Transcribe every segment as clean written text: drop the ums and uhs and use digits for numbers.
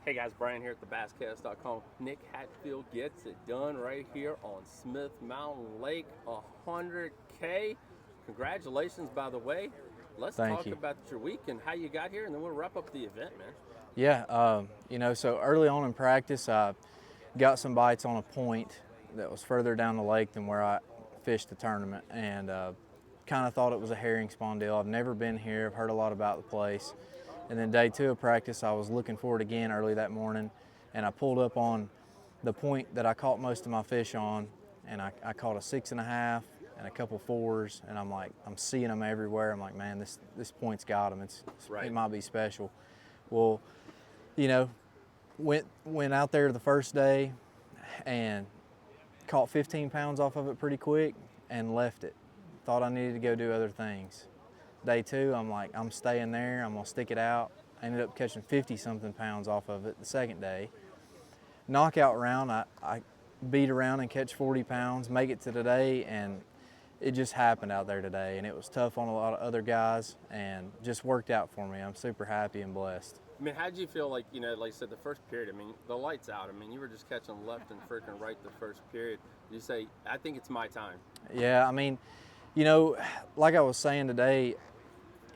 Hey guys, Brian here at thebasscast.com. Nick Hatfield gets it done right here on Smith Mountain Lake, 100K. Congratulations, by the way. Let's Thank talk you. about your week and how you got here, and then we'll wrap up the event, man. Yeah, so early on in practice, I got some bites on a point that was further down the lake than where I fished the tournament, and kind of thought it was a herring spawn deal. I've never been here. I've heard a lot about the place. And then day 2 of practice, I was looking for it again early that morning, and I pulled up on the point that I caught most of my fish on, and I caught a 6.5 and a couple 4s, and I'm seeing them everywhere. I'm like, man, this point's got them. Right. It might be special. Well, you know, went out there the first day and caught 15 pounds off of it pretty quick and left it. Thought I needed to go do other things. Day 2, I'm like, I'm staying there. I'm gonna stick it out. I ended up catching 50 something pounds off of it the second day. Knockout round, I beat around and catch 40 pounds, make it to today, and it just happened out there today. And it was tough on a lot of other guys and just worked out for me. I'm super happy and blessed. I mean, how did you feel like I said, the first period? I mean, the lights out. I mean, you were just catching left and freaking right the first period. You say, I think it's my time. Yeah, I mean, like I was saying today,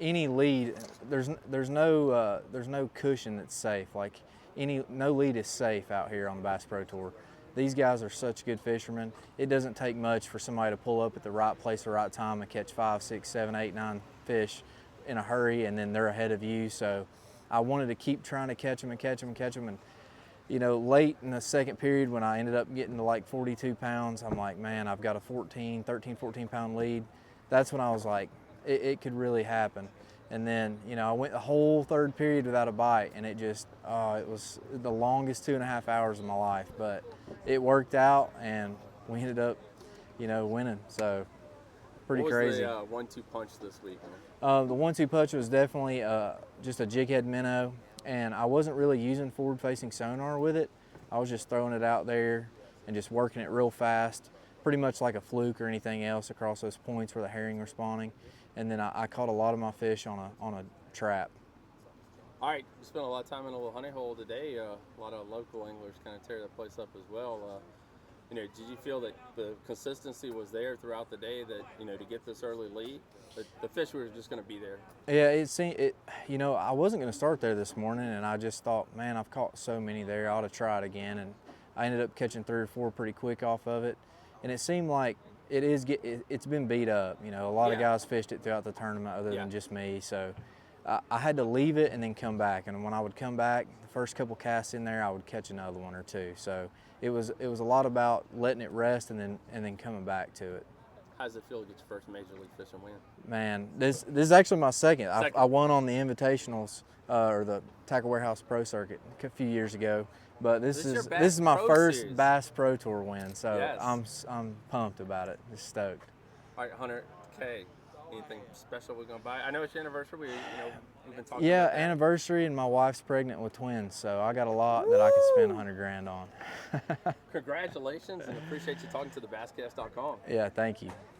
any lead, there's no cushion that's safe. Like no lead is safe out here on the Bass Pro Tour. These guys are such good fishermen. It doesn't take much for somebody to pull up at the right place at the right time and catch 5, 6, 7, 8, 9 fish in a hurry, and then they're ahead of you. So I wanted to keep trying to catch them and catch them and catch them. And late in the second period when I ended up getting to like 42 pounds, I'm like, man, I've got a 13, 14 pound lead. That's when I was like, it could really happen. And then, I went the whole third period without a bite, and it was the longest 2.5 hours of my life. But it worked out, and we ended up, winning. So pretty crazy. What was the 1-2 punch this week, man? The 1-2 punch was definitely just a jig head minnow, and I wasn't really using forward-facing sonar with it. I was just throwing it out there and just working it real fast, pretty much like a fluke or anything else across those points where the herring were spawning. And then I caught a lot of my fish on a trap. All right, you spent a lot of time in a little honey hole today. A lot of local anglers kind of tear the place up as well. Did you feel that the consistency was there throughout the day, that to get this early lead, the fish were just going to be there? Yeah, it seemed it. I wasn't going to start there this morning, and I just thought, man, I've caught so many there. I ought to try it again, and I ended up catching 3 or 4 pretty quick off of it, and it seemed like it's been beat up. A lot of guys fished it throughout the tournament other than just me, so I had to leave it and then come back. And when I would come back, the first couple casts in there, I would catch another one or two. So it was a lot about letting it rest and then coming back to it. How does it feel to get your first major league fishing win? Man, this is actually my second. Second. I won on the Invitationals or the Tackle Warehouse Pro Circuit a few years ago. But this is my first series. Bass Pro Tour win, so Yes. I'm pumped about it. Just stoked. All right, 100K. Anything special we're gonna buy? I know it's your anniversary. We've been talking. Yeah, about that. Anniversary, and my wife's pregnant with twins, so I got a lot that I could spend 100 grand on. Congratulations, and appreciate you talking to thebasscast.com. Yeah, thank you.